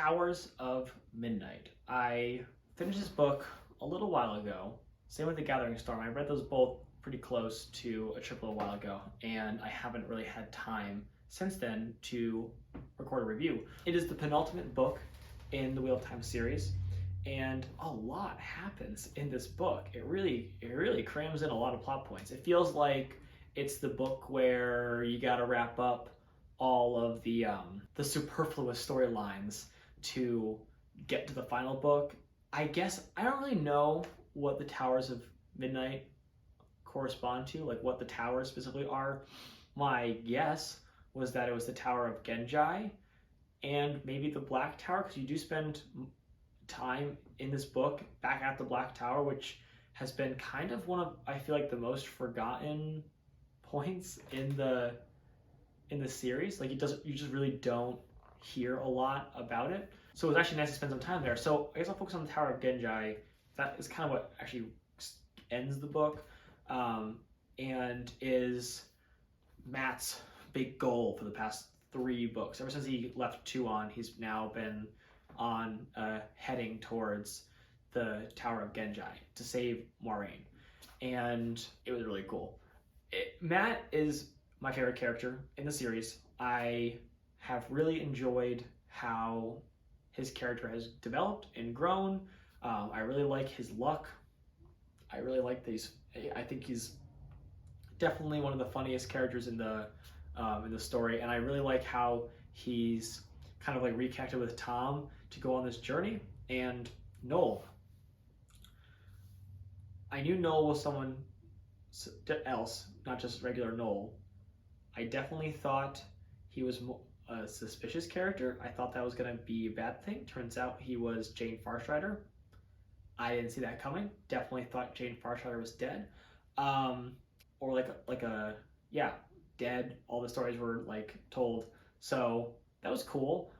Towers of Midnight. I finished this book a little while ago. Same with The Gathering Storm. I read those both pretty close to a trip a little while ago, and I haven't really had time since then to record a review. It is the penultimate book in the Wheel of Time series, and a lot happens in this book. It really crams in a lot of plot points. It feels like it's the book where you got to wrap up all of the superfluous storylines to get to the final book. I guess I don't really know what the Towers of Midnight correspond to, like what the towers specifically are. My guess was that it was the Tower of Genjai and maybe the Black Tower, because you do spend time in this book back at the Black Tower, which has been kind of one of, I feel like, the most forgotten points in the series. Like you just really don't hear a lot about it. So it was actually nice to spend some time there. So I guess I'll focus on the Tower of Genjai. That is kind of what actually ends the book, and is Matt's big goal for the past 3 books. Ever since he left Tuon, he's now been on heading towards the Tower of Genjai to save Moiraine, and it was really cool. Matt is my favorite character in the series. I have really enjoyed how his character has developed and grown. I really like his luck. I really like these. I think he's definitely one of the funniest characters in the story, and I really like how he's kind of like reconnected with Tom to go on this journey. And Noel. I knew Noel was someone else, not just regular Noel. I definitely thought he was a suspicious character. I thought that was going to be a bad thing. Turns out he was Jane Farstrider. I didn't see that coming. Definitely thought Jane Farstrider was dead, or dead. All the stories were like told, so that was cool.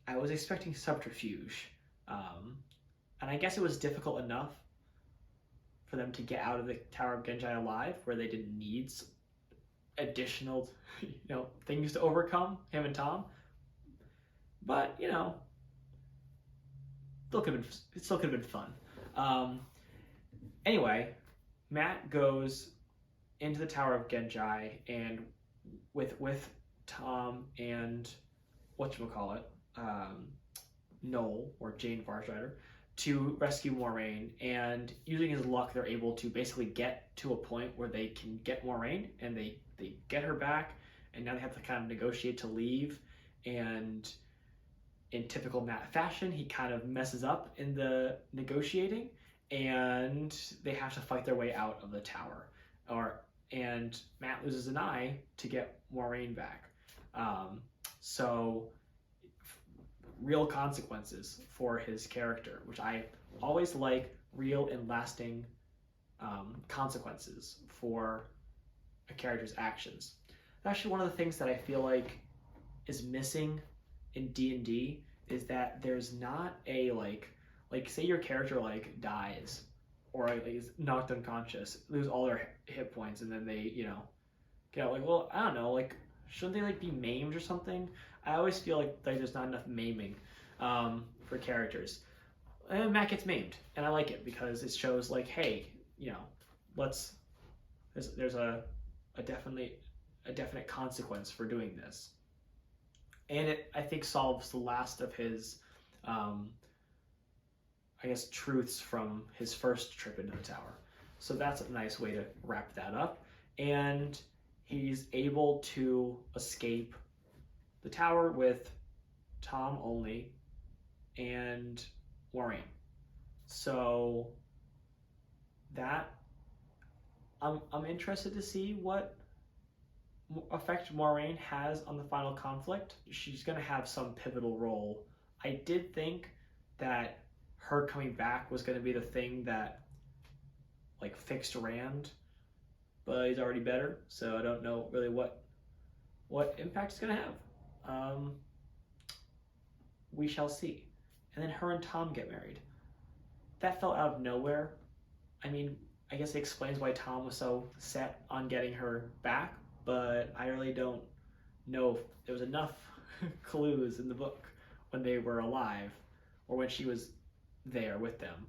I was expecting subterfuge, and I guess it was difficult enough for them to get out of the Tower of Genjai alive, where they didn't need additional, things to overcome, him and Tom. But it still could have been fun. Anyway, Matt goes into the Tower of Genjai and with Tom and whatchamacallit, Noel, or Jane Farstrider, to rescue Moiraine. And using his luck, they're able to basically get to a point where they can get Moiraine, and they get her back, and now they have to kind of negotiate to leave. And in typical Matt fashion, he kind of messes up in the negotiating, and they have to fight their way out of the tower. And Matt loses an eye to get Moiraine back. So real consequences for his character, which I always like, real and lasting consequences for a character's actions. Actually, one of the things that I feel like is missing in D&D is that there's not a like say your character dies or is knocked unconscious, lose all their hit points, and then they get out, well, I don't know, shouldn't they be maimed or something? I always feel like there's not enough maiming for characters. And Matt gets maimed, and I like it because it shows hey, there's a definite consequence for doing this. And it, I think, solves the last of his truths from his first trip into the tower. So that's a nice way to wrap that up. And he's able to escape the tower with Tom only and Moiraine. So that I'm interested to see what effect Moiraine has on the final conflict. She's going to have some pivotal role. I did think that her coming back was going to be the thing that fixed Rand, but he's already better, so I don't know really what impact it's going to have. We shall see. And then her and Tom get married. That fell out of nowhere. I mean, I guess it explains why Tom was so set on getting her back, but I really don't know if there was enough clues in the book when they were alive, or when she was there with them,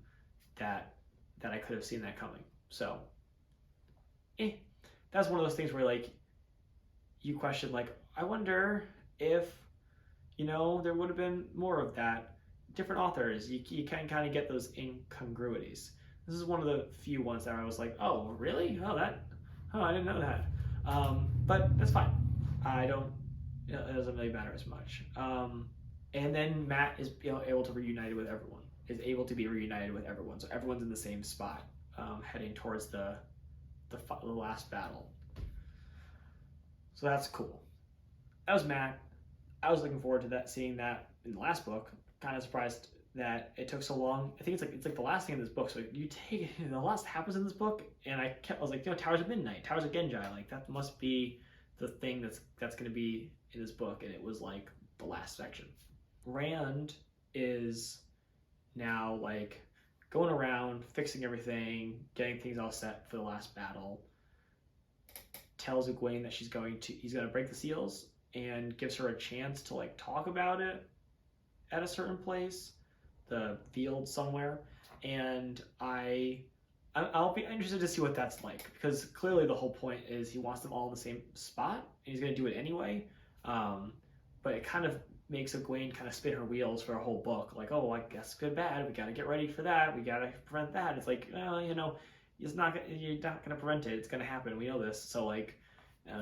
that I could have seen that coming. So, that's one of those things where like you question like, I wonder if there would have been more of that. Different authors, you can kind of get those incongruities. This is one of the few ones that I was like, oh, really? I didn't know that. But that's fine. I don't, it doesn't really matter as much. And then Mat is able to reunite with everyone, is able to be reunited with everyone. So everyone's in the same spot, heading towards the last battle. So that's cool. That was Mat. I was looking forward to seeing that in the last book. Kind of surprised that it took so long. I think it's like the last thing in this book. So you take the last happens in this book, and I was like, Towers of Midnight, Towers of Genjai, like that must be the thing that's going to be in this book, and it was like the last section. Rand is now like going around fixing everything, getting things all set for the last battle. Tells Egwene that he's going to break the seals, and gives her a chance to like talk about it at a certain place, the field somewhere, and I'll be interested to see what that's like, because clearly the whole point is he wants them all in the same spot, and he's going to do it anyway. But it kind of makes Egwene kind of spin her wheels for a whole book, like, oh, I guess good, bad, we got to get ready for that, we got to prevent that. It's like, well, you're not going to prevent it, it's going to happen, we know this, so like,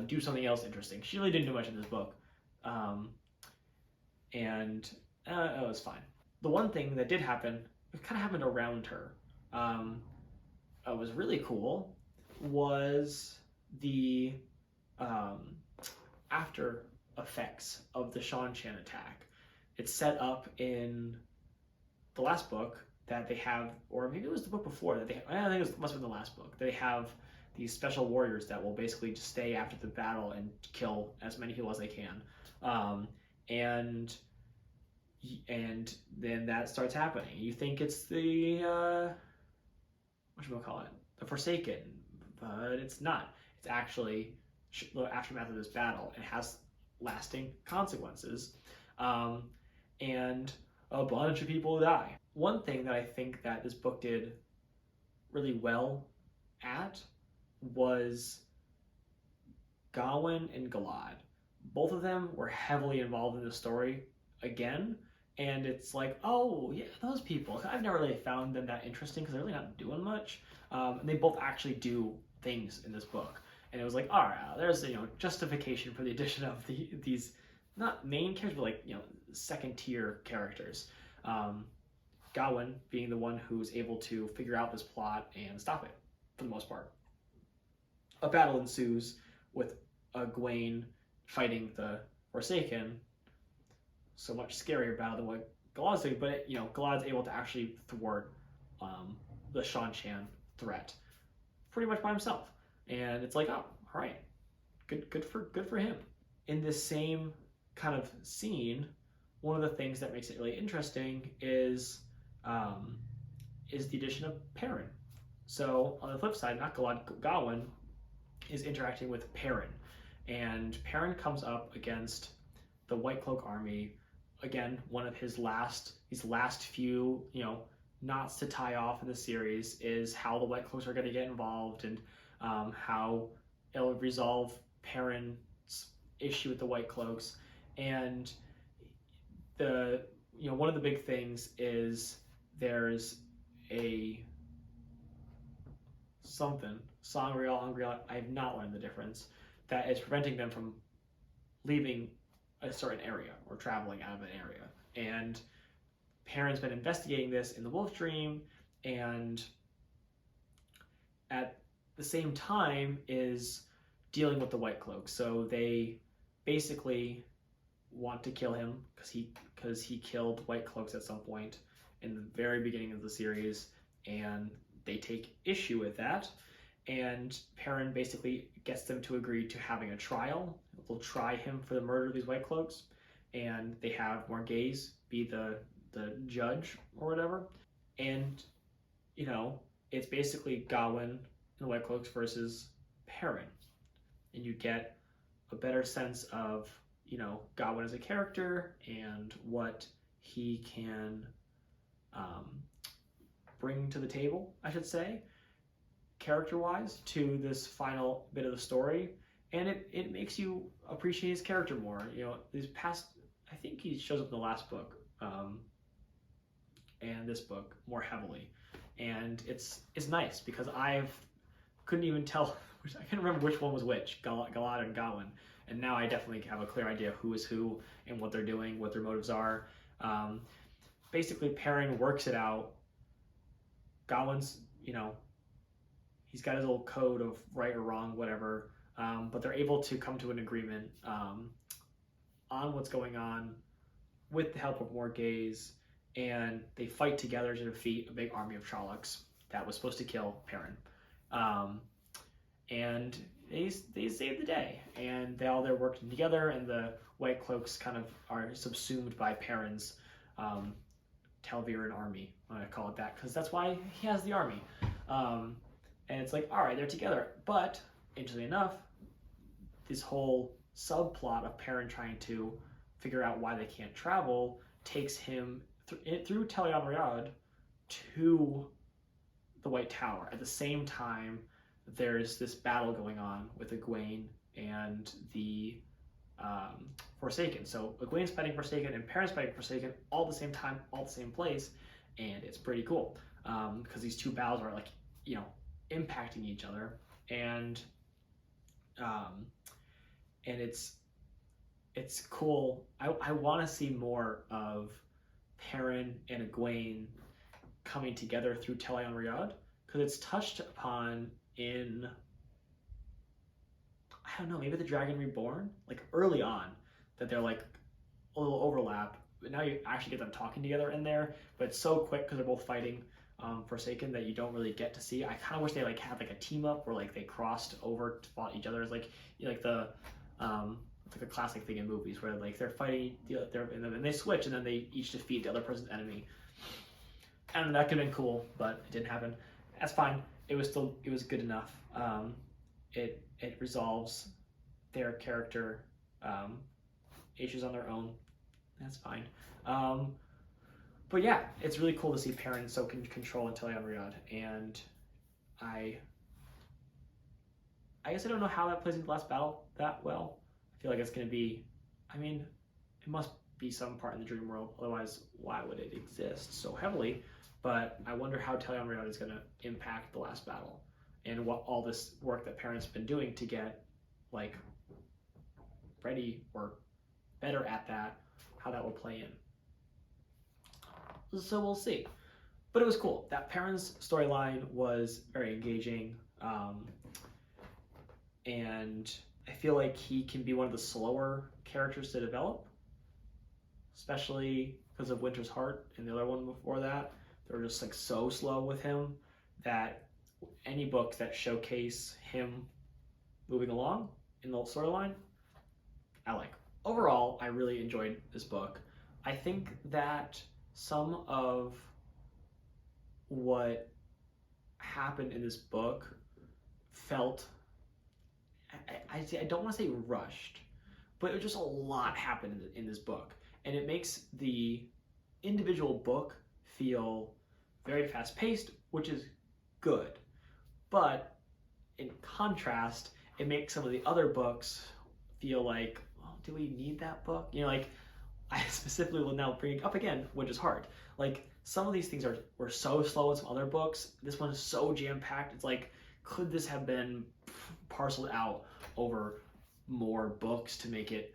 do something else interesting. She really didn't do much in this book, and it was fine. The one thing that did happen, it kind of happened around her, was really cool, was the after effects of the Seanchan attack. It's set up in the last book that they have, or maybe it was the book before that I think it must have been the last book, they have these special warriors that will basically just stay after the battle and kill as many people as they can. And then that starts happening. You think it's the the Forsaken, but it's not. It's actually the aftermath of this battle. It has lasting consequences, and a bunch of people die. One thing that I think that this book did really well at was Gawyn and Galad. Both of them were heavily involved in the story again, and it's like, oh yeah, those people. I've never really found them that interesting because they're really not doing much, and they both actually do things in this book. And it was like, all right, there's justification for the addition of these not main characters, but like second tier characters. Gawyn being the one who's able to figure out this plot and stop it for the most part. A battle ensues with Egwene fighting the Forsaken. So much scarier battle than what Galad's doing, but Galad's able to actually thwart the Seanchan threat pretty much by himself. And it's like, oh, all right, good for him. In this same kind of scene, one of the things that makes it really interesting is the addition of Perrin. So on the flip side, not Galad, Gawyn is interacting with Perrin, and Perrin comes up against the White Cloak army. Again, one of his last few knots to tie off in the series is how the White Cloaks are going to get involved, and how it'll resolve Perrin's issue with the White Cloaks. And one of the big things is there's a something, Sangreal, Angreal, I have not learned the difference, that is preventing them from leaving a certain area or traveling out of an area. And Perrin's been investigating this in the Wolf Dream, and at the same time is dealing with the White Cloak. So they basically want to kill him because he killed White Cloaks at some point in the very beginning of the series, and they take issue with that. And Perrin basically gets them to agree to having a trial. They'll try him for the murder of these White Cloaks, and they have Morghese be the judge or whatever. And it's basically Gawyn and the White Cloaks versus Perrin, and you get a better sense of Gawyn as a character and what he can bring to the table, I should say, character-wise, to this final bit of the story, and it makes you appreciate his character more. You know, these past, I think he shows up in the last book, and this book more heavily, and it's nice because couldn't even tell, I can't remember which one was which, Galad and Gawain, and now I definitely have a clear idea of who is who and what they're doing, what their motives are. Basically, Perrin works it out. Gawain's, you know, he's got his old code of right or wrong, whatever, but they're able to come to an agreement on what's going on with the help of Morghese, and they fight together to defeat a big army of Trollocs that was supposed to kill Perrin. And they save the day, and they're working together, and the White Cloaks kind of are subsumed by Perrin's Telviran army. I'm gonna call it that because that's why he has the army. And it's like, all right, they're together. But interestingly enough, this whole subplot of Perrin trying to figure out why they can't travel takes him through Tel'aran'rhiod to the White Tower. At the same time, there's this battle going on with Egwene and the Forsaken. So Egwene's fighting Forsaken and Perrin's fighting Forsaken all at the same time, all at the same place, and it's pretty cool because these two battles are like, you know, impacting each other, and it's cool. I want to see more of Perrin and Egwene coming together through Tel'aran'rhiod, because it's touched upon in, I don't know, maybe the Dragon Reborn, like early on, that they're like a little overlap, but now you actually get them talking together in there, but it's so quick because they're both fighting Forsaken that you don't really get to see. I kind of wish they like had like a team up where like they crossed over to fought each other. It's like, you know, like the it's like a classic thing in movies where like they're fighting and they switch and then they each defeat the other person's enemy. And that could have been cool, but it didn't happen. That's fine. It was good enough. It resolves their character issues on their own. That's fine. But yeah, it's really cool to see Perrin so can control Tel'aran'rhiod, and I guess I don't know how that plays into the last battle that well. I feel like it's going to be, I mean, it must be some part in the dream world, otherwise why would it exist so heavily? But I wonder how Tel'aran'rhiod is going to impact the last battle, and what all this work that Perrin's been doing to get like ready or better at that, how that will play in. So we'll see. But it was cool. That Perrin's storyline was very engaging, and I feel like he can be one of the slower characters to develop, especially because of Winter's Heart and the other one before that. They were just like so slow with him that any book that showcase him moving along in the storyline, I like. Overall, I really enjoyed this book. I think that some of what happened in this book felt, I don't want to say rushed, but it was just a lot happened in this book, and it makes the individual book feel very fast-paced, which is good. But in contrast, it makes some of the other books feel like, oh, do we need that book? You know, like, I specifically will now bring it up again, which is hard. Like, some of these things were so slow in some other books. This one is so jam-packed. It's like, could this have been parceled out over more books to make it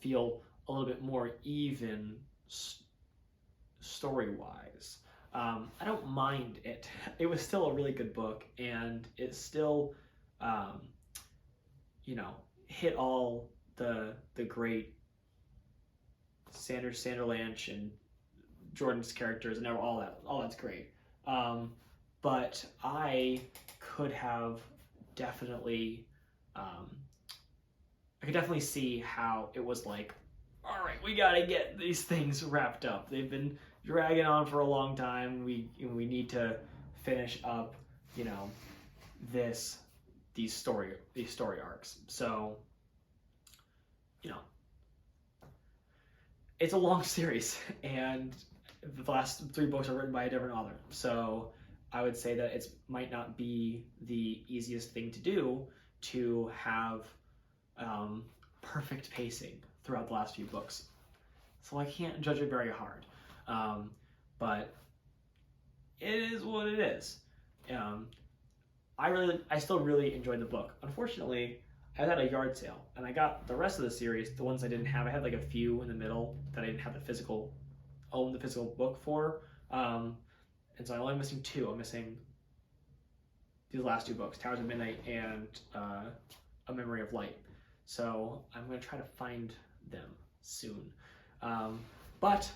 feel a little bit more even story-wise? I don't mind it. It was still a really good book, and it still, you know, hit all the great Sanderlanche and Jordan's characters and all that's great. But I could have definitely, I could definitely see how it was like, all right, we gotta get these things wrapped up. They've been dragging on for a long time. We need to finish up, you know, these story arcs. So, you know, it's a long series, and the last three books are written by a different author. So I would say that it might not be the easiest thing to do to have perfect pacing throughout the last few books. So I can't judge it very hard. But it is what it is. I still really enjoyed the book. Unfortunately, I was at a yard sale and I got the rest of the series, the ones I didn't have. I had like a few in the middle that I didn't have the physical book for. And so I'm only missing two. I'm missing these last two books, Towers of Midnight and A Memory of Light. So I'm going to try to find them soon. But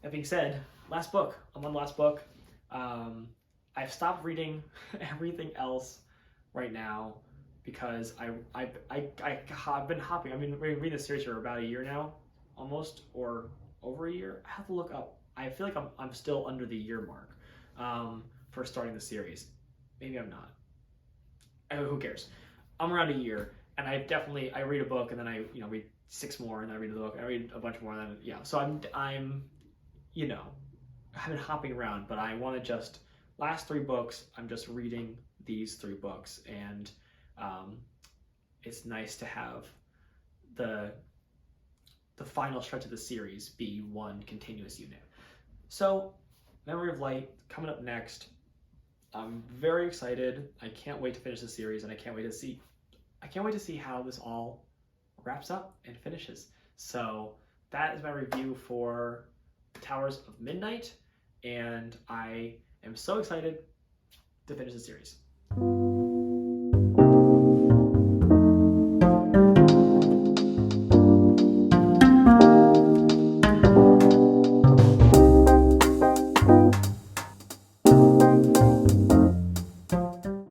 that being said, last book. I'm on the last book. I've stopped reading everything else right now because I've been hopping. I've been reading this series for about a year now, almost, or over a year. I have to look up. I feel like I'm still under the year mark for starting the series. Maybe I'm not. Who cares? I'm around a year, and I read a book and then I read 6 more and then I read the book. I read a bunch more and then So I'm I've been hopping around, but I want to just last 3 books. I'm just reading these 3 books, and it's nice to have the final stretch of the series be one continuous unit. So, Memory of Light coming up next. I'm very excited. I can't wait to finish the series, and I can't wait to see how this all wraps up and finishes. So that is my review for Towers of Midnight, and I am so excited to finish the series.